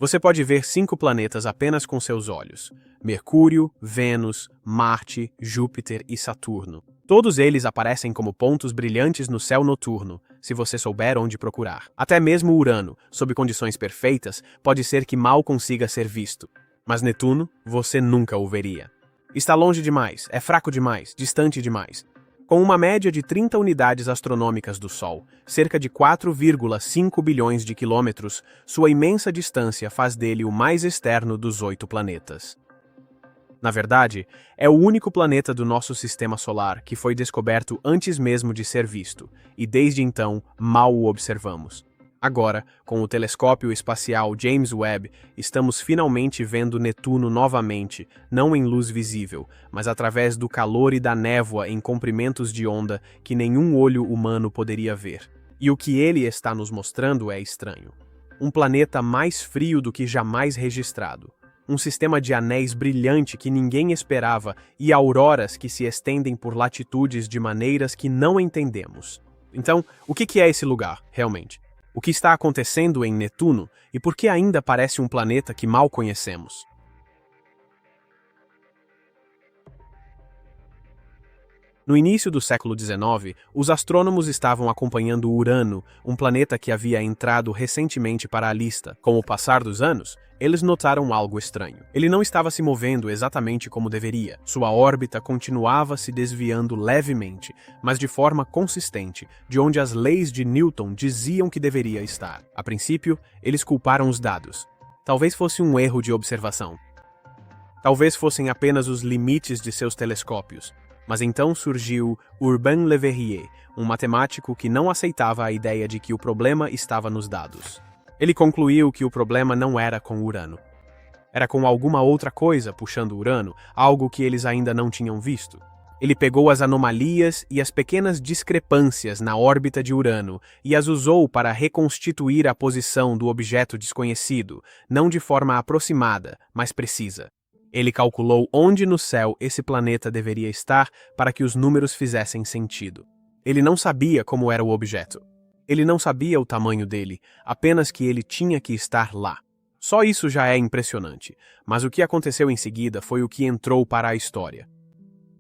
Você pode ver 5 planetas apenas com seus olhos: Mercúrio, Vênus, Marte, Júpiter e Saturno. Todos eles aparecem como pontos brilhantes no céu noturno, se você souber onde procurar. Até mesmo Urano, sob condições perfeitas, pode ser que mal consiga ser visto. Mas Netuno, você nunca o veria. Está longe demais, é fraco demais, distante demais. Com uma média de 30 unidades astronômicas do Sol, cerca de 4,5 bilhões de quilômetros, sua imensa distância faz dele o mais externo dos 8 planetas. Na verdade, é o único planeta do nosso sistema solar que foi descoberto antes mesmo de ser visto, e desde então mal o observamos. Agora, com o telescópio espacial James Webb, estamos finalmente vendo Netuno novamente, não em luz visível, mas através do calor e da névoa em comprimentos de onda que nenhum olho humano poderia ver. E o que ele está nos mostrando é estranho. Um planeta mais frio do que jamais registrado. Um sistema de anéis brilhante que ninguém esperava e auroras que se estendem por latitudes de maneiras que não entendemos. Então, o que é esse lugar, realmente? O que está acontecendo em Netuno e por que ainda parece um planeta que mal conhecemos? No início do século XIX, os astrônomos estavam acompanhando Urano, um planeta que havia entrado recentemente para a lista. Com o passar dos anos, eles notaram algo estranho. Ele não estava se movendo exatamente como deveria. Sua órbita continuava se desviando levemente, mas de forma consistente, de onde as leis de Newton diziam que deveria estar. A princípio, eles culparam os dados. Talvez fosse um erro de observação. Talvez fossem apenas os limites de seus telescópios. Mas então surgiu Urbain Le Verrier, um matemático que não aceitava a ideia de que o problema estava nos dados. Ele concluiu que o problema não era com Urano. Era com alguma outra coisa puxando Urano, algo que eles ainda não tinham visto. Ele pegou as anomalias e as pequenas discrepâncias na órbita de Urano e as usou para reconstituir a posição do objeto desconhecido, não de forma aproximada, mas precisa. Ele calculou onde no céu esse planeta deveria estar para que os números fizessem sentido. Ele não sabia como era o objeto. Ele não sabia o tamanho dele, apenas que ele tinha que estar lá. Só isso já é impressionante, mas o que aconteceu em seguida foi o que entrou para a história.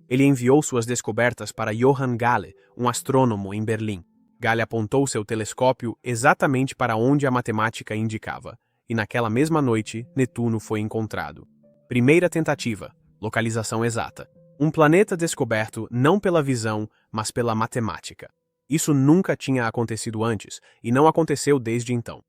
Ele enviou suas descobertas para Johann Galle, um astrônomo em Berlim. Galle apontou seu telescópio exatamente para onde a matemática indicava, e naquela mesma noite, Netuno foi encontrado. Primeira tentativa, localização exata. Um planeta descoberto não pela visão, mas pela matemática. Isso nunca tinha acontecido antes, e não aconteceu desde então.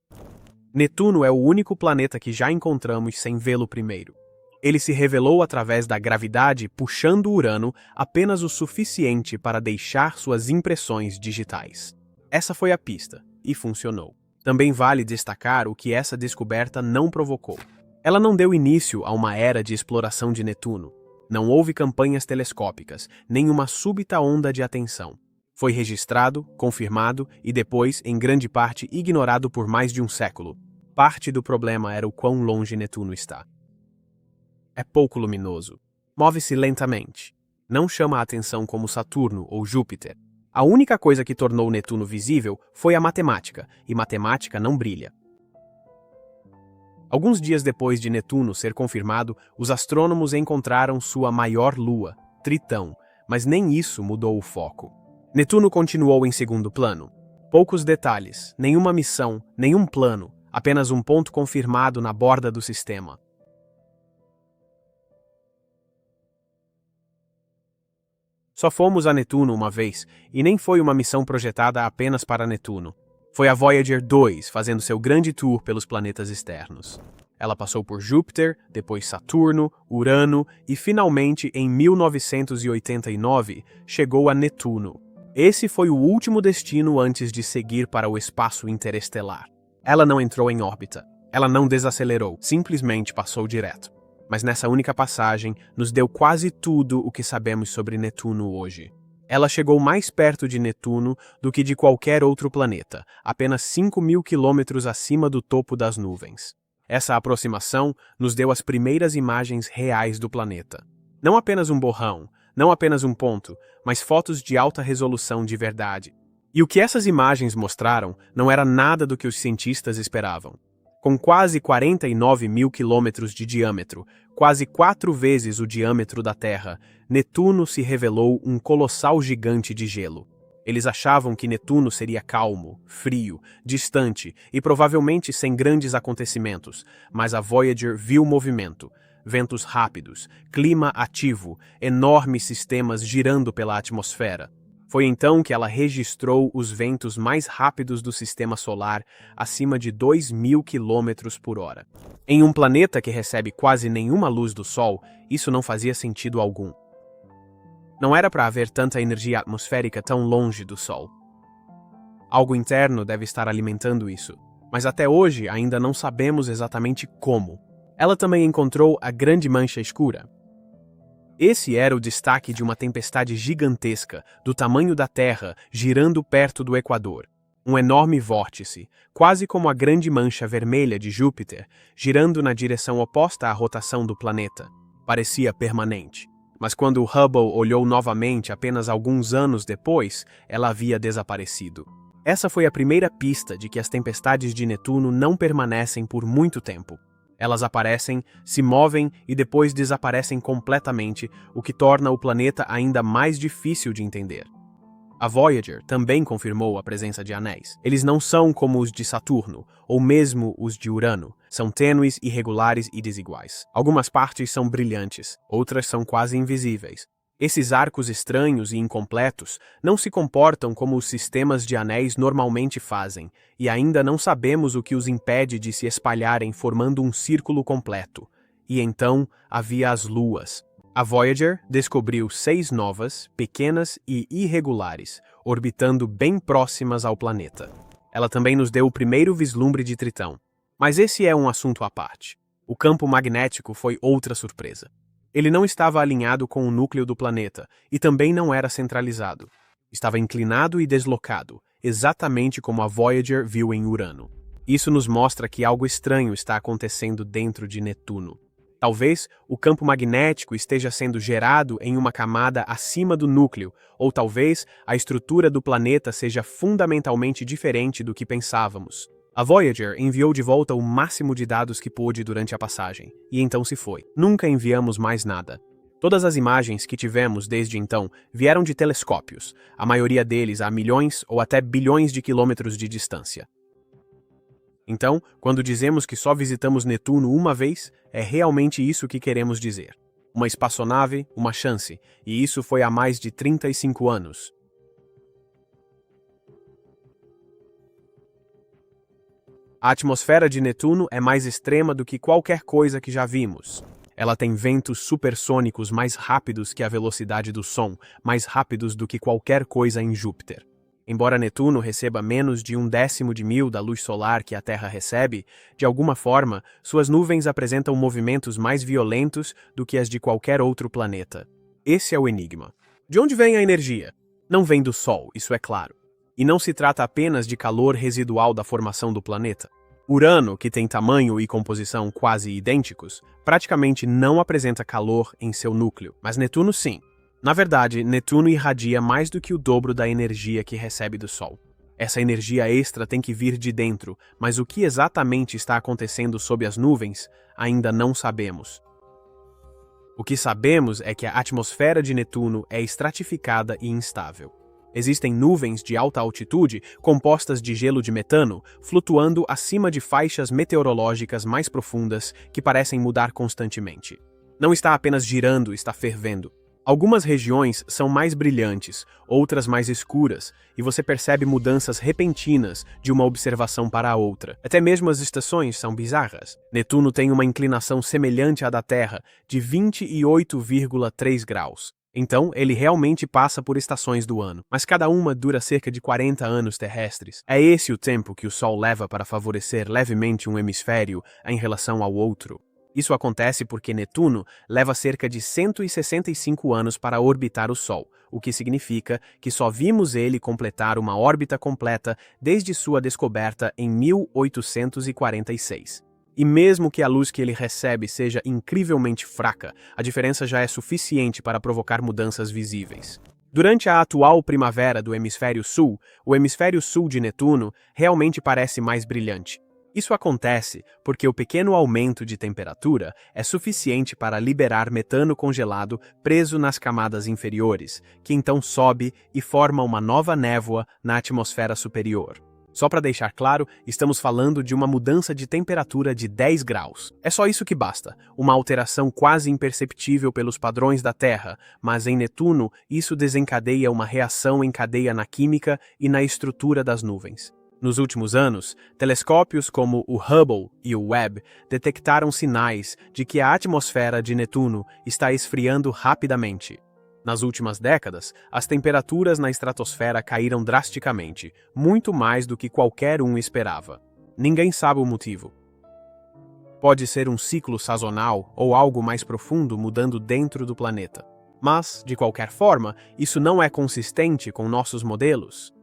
Netuno é o único planeta que já encontramos sem vê-lo primeiro. Ele se revelou através da gravidade puxando Urano apenas o suficiente para deixar suas impressões digitais. Essa foi a pista, e funcionou. Também vale destacar o que essa descoberta não provocou. Ela não deu início a uma era de exploração de Netuno. Não houve campanhas telescópicas, nem uma súbita onda de atenção. Foi registrado, confirmado e depois, em grande parte, ignorado por mais de um século. Parte do problema era o quão longe Netuno está. É pouco luminoso. Move-se lentamente. Não chama a atenção como Saturno ou Júpiter. A única coisa que tornou Netuno visível foi a matemática, e matemática não brilha. Alguns dias depois de Netuno ser confirmado, os astrônomos encontraram sua maior lua, Tritão, mas nem isso mudou o foco. Netuno continuou em segundo plano. Poucos detalhes, nenhuma missão, nenhum plano, apenas um ponto confirmado na borda do sistema. Só fomos a Netuno uma vez, e nem foi uma missão projetada apenas para Netuno. Foi a Voyager 2 fazendo seu grande tour pelos planetas externos. Ela passou por Júpiter, depois Saturno, Urano e finalmente, em 1989, chegou a Netuno. Esse foi o último destino antes de seguir para o espaço interestelar. Ela não entrou em órbita. Ela não desacelerou, simplesmente passou direto. Mas nessa única passagem, nos deu quase tudo o que sabemos sobre Netuno hoje. Ela chegou mais perto de Netuno do que de qualquer outro planeta, apenas 5.000 quilômetros acima do topo das nuvens. Essa aproximação nos deu as primeiras imagens reais do planeta. Não apenas um borrão, não apenas um ponto, mas fotos de alta resolução de verdade. E o que essas imagens mostraram não era nada do que os cientistas esperavam. Com quase 49 mil quilômetros de diâmetro, quase 4 vezes o diâmetro da Terra, Netuno se revelou um colossal gigante de gelo. Eles achavam que Netuno seria calmo, frio, distante e provavelmente sem grandes acontecimentos, mas a Voyager viu movimento, ventos rápidos, clima ativo, enormes sistemas girando pela atmosfera. Foi então que ela registrou os ventos mais rápidos do sistema solar, acima de 2.000 km/h. Em um planeta que recebe quase nenhuma luz do Sol, isso não fazia sentido algum. Não era para haver tanta energia atmosférica tão longe do Sol. Algo interno deve estar alimentando isso, mas até hoje ainda não sabemos exatamente como. Ela também encontrou a Grande Mancha Escura. Esse era o destaque de uma tempestade gigantesca, do tamanho da Terra, girando perto do Equador. Um enorme vórtice, quase como a Grande Mancha Vermelha de Júpiter, girando na direção oposta à rotação do planeta. Parecia permanente. Mas quando o Hubble olhou novamente apenas alguns anos depois, ela havia desaparecido. Essa foi a primeira pista de que as tempestades de Netuno não permanecem por muito tempo. Elas aparecem, se movem e depois desaparecem completamente, o que torna o planeta ainda mais difícil de entender. A Voyager também confirmou a presença de anéis. Eles não são como os de Saturno, ou mesmo os de Urano. São tênues, irregulares e desiguais. Algumas partes são brilhantes, outras são quase invisíveis. Esses arcos estranhos e incompletos não se comportam como os sistemas de anéis normalmente fazem, e ainda não sabemos o que os impede de se espalharem formando um círculo completo. E então havia as luas. A Voyager descobriu 6 novas, pequenas e irregulares, orbitando bem próximas ao planeta. Ela também nos deu o primeiro vislumbre de Tritão. Mas esse é um assunto à parte. O campo magnético foi outra surpresa. Ele não estava alinhado com o núcleo do planeta e também não era centralizado. Estava inclinado e deslocado, exatamente como a Voyager viu em Urano. Isso nos mostra que algo estranho está acontecendo dentro de Netuno. Talvez o campo magnético esteja sendo gerado em uma camada acima do núcleo, ou talvez a estrutura do planeta seja fundamentalmente diferente do que pensávamos. A Voyager enviou de volta o máximo de dados que pôde durante a passagem, e então se foi. Nunca enviamos mais nada. Todas as imagens que tivemos desde então vieram de telescópios, a maioria deles a milhões ou até bilhões de quilômetros de distância. Então, quando dizemos que só visitamos Netuno uma vez, é realmente isso que queremos dizer. Uma espaçonave, uma chance, e isso foi há mais de 35 anos. A atmosfera de Netuno é mais extrema do que qualquer coisa que já vimos. Ela tem ventos supersônicos mais rápidos que a velocidade do som, mais rápidos do que qualquer coisa em Júpiter. Embora Netuno receba menos de 1/10 da luz solar que a Terra recebe, de alguma forma, suas nuvens apresentam movimentos mais violentos do que as de qualquer outro planeta. Esse é o enigma. De onde vem a energia? Não vem do Sol, isso é claro. E não se trata apenas de calor residual da formação do planeta. Urano, que tem tamanho e composição quase idênticos, praticamente não apresenta calor em seu núcleo, mas Netuno sim. Na verdade, Netuno irradia mais do que o dobro da energia que recebe do Sol. Essa energia extra tem que vir de dentro, mas o que exatamente está acontecendo sob as nuvens, ainda não sabemos. O que sabemos é que a atmosfera de Netuno é estratificada e instável. Existem nuvens de alta altitude compostas de gelo de metano flutuando acima de faixas meteorológicas mais profundas que parecem mudar constantemente. Não está apenas girando, está fervendo. Algumas regiões são mais brilhantes, outras mais escuras, e você percebe mudanças repentinas de uma observação para a outra. Até mesmo as estações são bizarras. Netuno tem uma inclinação semelhante à da Terra, de 28,3 graus. Então, ele realmente passa por estações do ano, mas cada uma dura cerca de 40 anos terrestres. É esse o tempo que o Sol leva para favorecer levemente um hemisfério em relação ao outro. Isso acontece porque Netuno leva cerca de 165 anos para orbitar o Sol, o que significa que só vimos ele completar uma órbita completa desde sua descoberta em 1846. E mesmo que a luz que ele recebe seja incrivelmente fraca, a diferença já é suficiente para provocar mudanças visíveis. Durante a atual primavera do hemisfério sul, o hemisfério sul de Netuno realmente parece mais brilhante. Isso acontece porque o pequeno aumento de temperatura é suficiente para liberar metano congelado preso nas camadas inferiores, que então sobe e forma uma nova névoa na atmosfera superior. Só para deixar claro, estamos falando de uma mudança de temperatura de 10 graus. É só isso que basta, uma alteração quase imperceptível pelos padrões da Terra, mas em Netuno isso desencadeia uma reação em cadeia na química e na estrutura das nuvens. Nos últimos anos, telescópios como o Hubble e o Webb detectaram sinais de que a atmosfera de Netuno está esfriando rapidamente. Nas últimas décadas, as temperaturas na estratosfera caíram drasticamente, muito mais do que qualquer um esperava. Ninguém sabe o motivo. Pode ser um ciclo sazonal ou algo mais profundo mudando dentro do planeta. Mas, de qualquer forma, isso não é consistente com nossos modelos.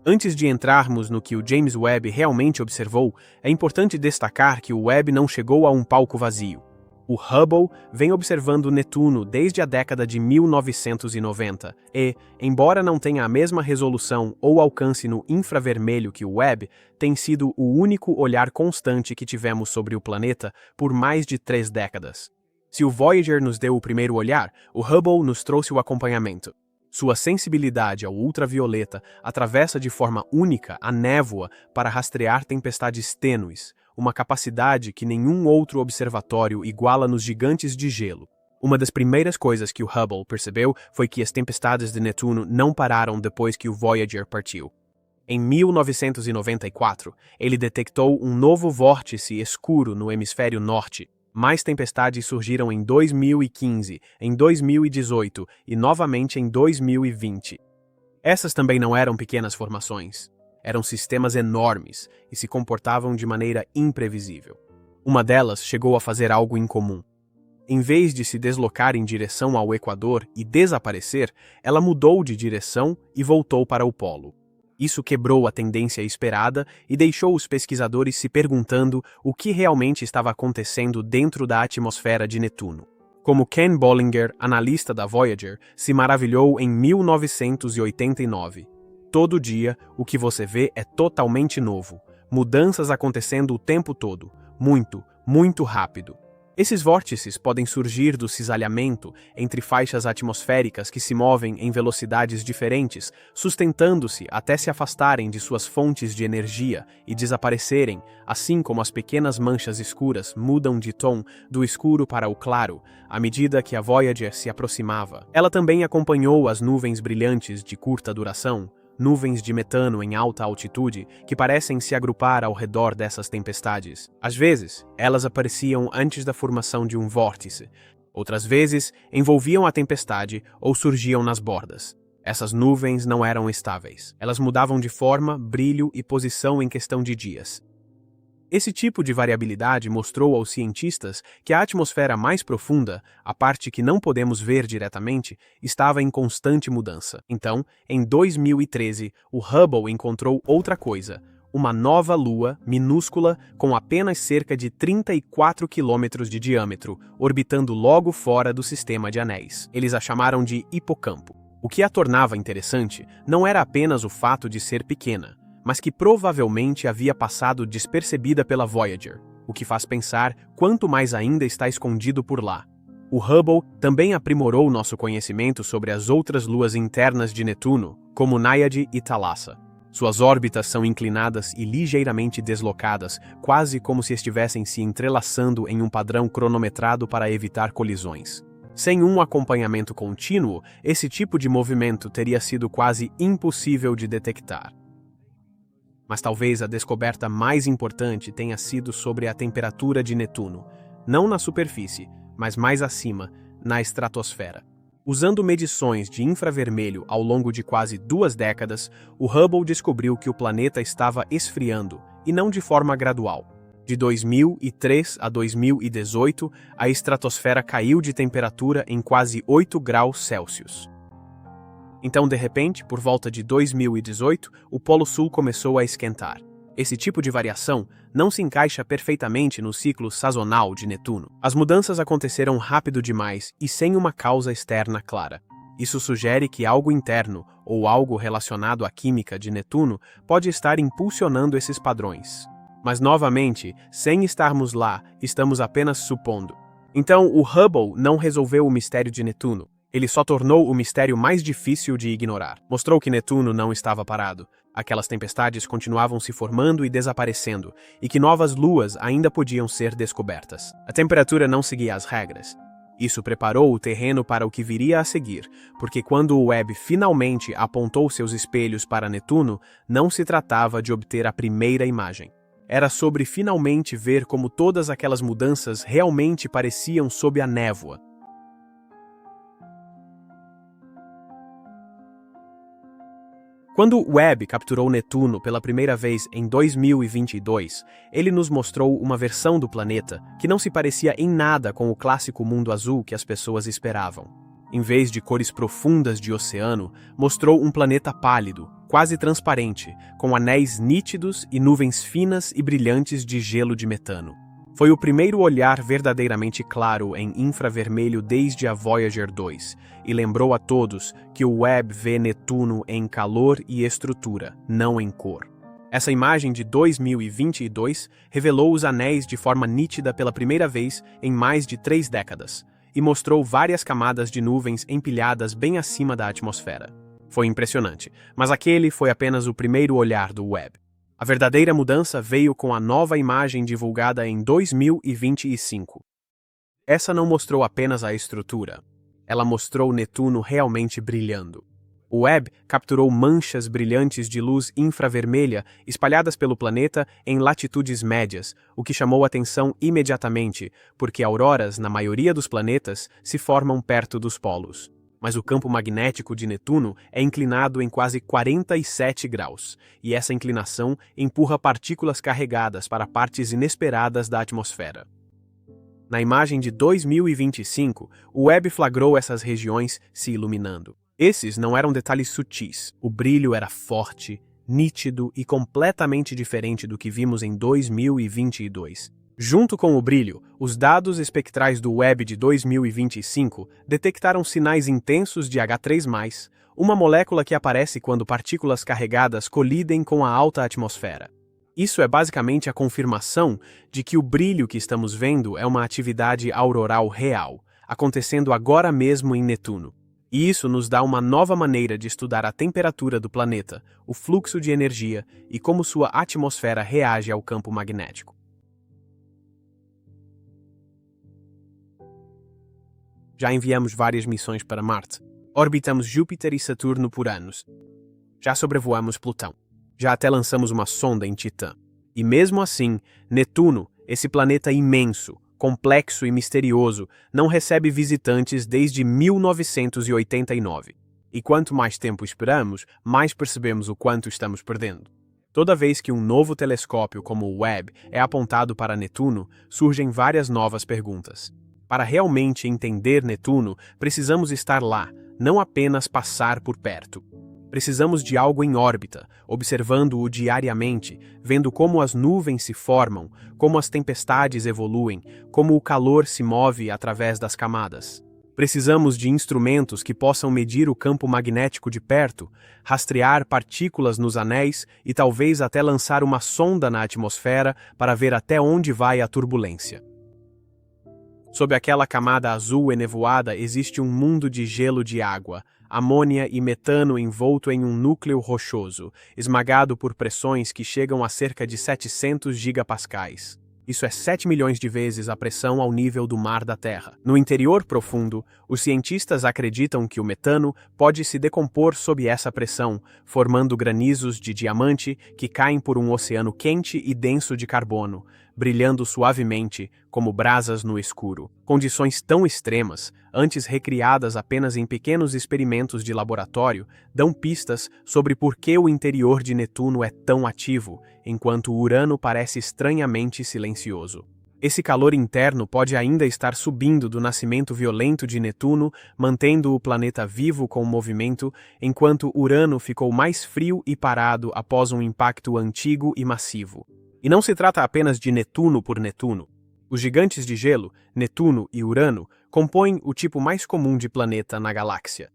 Antes de entrarmos no que o James Webb realmente observou, é importante destacar que o Webb não chegou a um palco vazio. O Hubble vem observando Netuno desde a década de 1990 e, embora não tenha a mesma resolução ou alcance no infravermelho que o Webb, tem sido o único olhar constante que tivemos sobre o planeta por mais de 3 décadas. Se o Voyager nos deu o primeiro olhar, o Hubble nos trouxe o acompanhamento. Sua sensibilidade ao ultravioleta atravessa de forma única a névoa para rastrear tempestades tênues, uma capacidade que nenhum outro observatório iguala nos gigantes de gelo. Uma das primeiras coisas que o Hubble percebeu foi que as tempestades de Netuno não pararam depois que o Voyager partiu. Em 1994, ele detectou um novo vórtice escuro no hemisfério norte. Mais tempestades surgiram em 2015, em 2018 e novamente em 2020. Essas também não eram pequenas formações. Eram sistemas enormes e se comportavam de maneira imprevisível. Uma delas chegou a fazer algo incomum. Em vez de se deslocar em direção ao Equador e desaparecer, ela mudou de direção e voltou para o polo. Isso quebrou a tendência esperada e deixou os pesquisadores se perguntando o que realmente estava acontecendo dentro da atmosfera de Netuno. Como Ken Bollinger, analista da Voyager, se maravilhou em 1989. Todo dia, o que você vê é totalmente novo. Mudanças acontecendo o tempo todo. Muito, muito rápido. Esses vórtices podem surgir do cisalhamento entre faixas atmosféricas que se movem em velocidades diferentes, sustentando-se até se afastarem de suas fontes de energia e desaparecerem, assim como as pequenas manchas escuras mudam de tom do escuro para o claro à medida que a Voyager se aproximava. Ela também acompanhou as nuvens brilhantes de curta duração, nuvens de metano em alta altitude que parecem se agrupar ao redor dessas tempestades. Às vezes, elas apareciam antes da formação de um vórtice. Outras vezes, envolviam a tempestade ou surgiam nas bordas. Essas nuvens não eram estáveis. Elas mudavam de forma, brilho e posição em questão de dias. Esse tipo de variabilidade mostrou aos cientistas que a atmosfera mais profunda, a parte que não podemos ver diretamente, estava em constante mudança. Então, em 2013, o Hubble encontrou outra coisa, uma nova lua minúscula com apenas cerca de 34 quilômetros de diâmetro, orbitando logo fora do sistema de anéis. Eles a chamaram de hipocampo. O que a tornava interessante não era apenas o fato de ser pequena, mas que provavelmente havia passado despercebida pela Voyager, o que faz pensar quanto mais ainda está escondido por lá. O Hubble também aprimorou nosso conhecimento sobre as outras luas internas de Netuno, como Naiade e Thalassa. Suas órbitas são inclinadas e ligeiramente deslocadas, quase como se estivessem se entrelaçando em um padrão cronometrado para evitar colisões. Sem um acompanhamento contínuo, esse tipo de movimento teria sido quase impossível de detectar. Mas talvez a descoberta mais importante tenha sido sobre a temperatura de Netuno, não na superfície, mas mais acima, na estratosfera. Usando medições de infravermelho ao longo de quase 2 décadas, o Hubble descobriu que o planeta estava esfriando, e não de forma gradual. De 2003 a 2018, a estratosfera caiu de temperatura em quase 8 graus Celsius. Então, de repente, por volta de 2018, o Polo Sul começou a esquentar. Esse tipo de variação não se encaixa perfeitamente no ciclo sazonal de Netuno. As mudanças aconteceram rápido demais e sem uma causa externa clara. Isso sugere que algo interno, ou algo relacionado à química de Netuno, pode estar impulsionando esses padrões. Mas novamente, sem estarmos lá, estamos apenas supondo. Então, o Hubble não resolveu o mistério de Netuno. Ele só tornou o mistério mais difícil de ignorar. Mostrou que Netuno não estava parado. Aquelas tempestades continuavam se formando e desaparecendo, e que novas luas ainda podiam ser descobertas. A temperatura não seguia as regras. Isso preparou o terreno para o que viria a seguir, porque quando o Webb finalmente apontou seus espelhos para Netuno, não se tratava de obter a primeira imagem. Era sobre finalmente ver como todas aquelas mudanças realmente pareciam sob a névoa. Quando o Webb capturou Netuno pela primeira vez em 2022, ele nos mostrou uma versão do planeta que não se parecia em nada com o clássico mundo azul que as pessoas esperavam. Em vez de cores profundas de oceano, mostrou um planeta pálido, quase transparente, com anéis nítidos e nuvens finas e brilhantes de gelo de metano. Foi o primeiro olhar verdadeiramente claro em infravermelho desde a Voyager 2, e lembrou a todos que o Webb vê Netuno em calor e estrutura, não em cor. Essa imagem de 2022 revelou os anéis de forma nítida pela primeira vez em mais de 3 décadas, e mostrou várias camadas de nuvens empilhadas bem acima da atmosfera. Foi impressionante, mas aquele foi apenas o primeiro olhar do Webb. A verdadeira mudança veio com a nova imagem divulgada em 2025. Essa não mostrou apenas a estrutura. Ela mostrou Netuno realmente brilhando. O Webb capturou manchas brilhantes de luz infravermelha espalhadas pelo planeta em latitudes médias, o que chamou atenção imediatamente, porque auroras, na maioria dos planetas, se formam perto dos polos. Mas o campo magnético de Netuno é inclinado em quase 47 graus, e essa inclinação empurra partículas carregadas para partes inesperadas da atmosfera. Na imagem de 2025, o Webb flagrou essas regiões se iluminando. Esses não eram detalhes sutis, o brilho era forte, nítido e completamente diferente do que vimos em 2022. Junto com o brilho, os dados espectrais do Webb de 2025 detectaram sinais intensos de H3+, uma molécula que aparece quando partículas carregadas colidem com a alta atmosfera. Isso é basicamente a confirmação de que o brilho que estamos vendo é uma atividade auroral real, acontecendo agora mesmo em Netuno. E isso nos dá uma nova maneira de estudar a temperatura do planeta, o fluxo de energia e como sua atmosfera reage ao campo magnético. Já enviamos várias missões para Marte. Orbitamos Júpiter e Saturno por anos. Já sobrevoamos Plutão. Já até lançamos uma sonda em Titã. E mesmo assim, Netuno, esse planeta imenso, complexo e misterioso, não recebe visitantes desde 1989. E quanto mais tempo esperamos, mais percebemos o quanto estamos perdendo. Toda vez que um novo telescópio como o Webb é apontado para Netuno, surgem várias novas perguntas. Para realmente entender Netuno, precisamos estar lá, não apenas passar por perto. Precisamos de algo em órbita, observando-o diariamente, vendo como as nuvens se formam, como as tempestades evoluem, como o calor se move através das camadas. Precisamos de instrumentos que possam medir o campo magnético de perto, rastrear partículas nos anéis e talvez até lançar uma sonda na atmosfera para ver até onde vai a turbulência. Sob aquela camada azul enevoada existe um mundo de gelo de água, amônia e metano envolto em um núcleo rochoso, esmagado por pressões que chegam a cerca de 700 gigapascais. Isso é 7 milhões de vezes a pressão ao nível do mar da Terra. No interior profundo, os cientistas acreditam que o metano pode se decompor sob essa pressão, formando granizos de diamante que caem por um oceano quente e denso de carbono, brilhando suavemente como brasas no escuro. Condições tão extremas, antes recriadas apenas em pequenos experimentos de laboratório, dão pistas sobre por que o interior de Netuno é tão ativo, enquanto Urano parece estranhamente silencioso. Esse calor interno pode ainda estar subindo do nascimento violento de Netuno, mantendo o planeta vivo com movimento, enquanto Urano ficou mais frio e parado após um impacto antigo e massivo. E não se trata apenas de Netuno por Netuno. Os gigantes de gelo, Netuno e Urano, compõem o tipo mais comum de planeta na galáxia.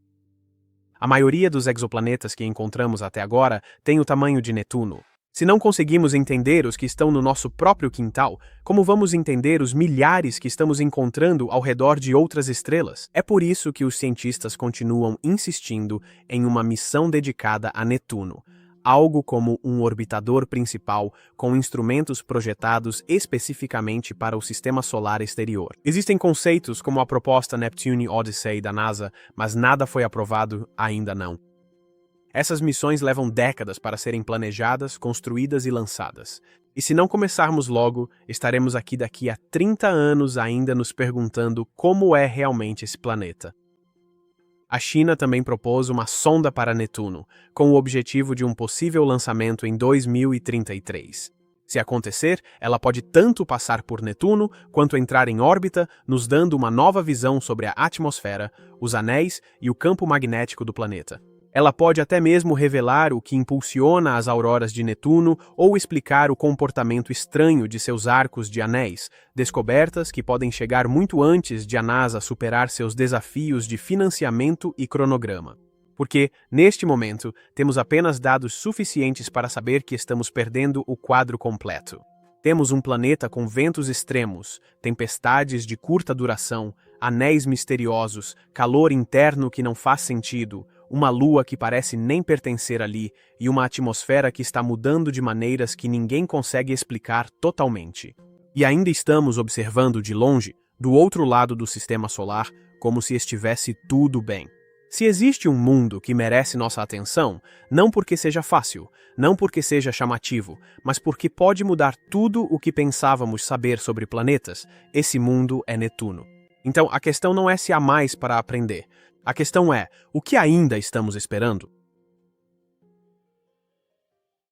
A maioria dos exoplanetas que encontramos até agora tem o tamanho de Netuno. Se não conseguimos entender os que estão no nosso próprio quintal, como vamos entender os milhares que estamos encontrando ao redor de outras estrelas? É por isso que os cientistas continuam insistindo em uma missão dedicada a Netuno, algo como um orbitador principal com instrumentos projetados especificamente para o sistema solar exterior. Existem conceitos como a proposta Neptune Odyssey da NASA, mas nada foi aprovado ainda não. Essas missões levam décadas para serem planejadas, construídas e lançadas. E se não começarmos logo, estaremos aqui daqui a 30 anos ainda nos perguntando como é realmente esse planeta. A China também propôs uma sonda para Netuno, com o objetivo de um possível lançamento em 2033. Se acontecer, ela pode tanto passar por Netuno quanto entrar em órbita, nos dando uma nova visão sobre a atmosfera, os anéis e o campo magnético do planeta. Ela pode até mesmo revelar o que impulsiona as auroras de Netuno ou explicar o comportamento estranho de seus arcos de anéis, descobertas que podem chegar muito antes de a NASA superar seus desafios de financiamento e cronograma. Porque, neste momento, temos apenas dados suficientes para saber que estamos perdendo o quadro completo. Temos um planeta com ventos extremos, tempestades de curta duração, anéis misteriosos, calor interno que não faz sentido, uma lua que parece nem pertencer ali e uma atmosfera que está mudando de maneiras que ninguém consegue explicar totalmente. E ainda estamos observando de longe, do outro lado do sistema solar, como se estivesse tudo bem. Se existe um mundo que merece nossa atenção, não porque seja fácil, não porque seja chamativo, mas porque pode mudar tudo o que pensávamos saber sobre planetas, esse mundo é Netuno. Então, a questão não é se há mais para aprender. A questão é, o que ainda estamos esperando?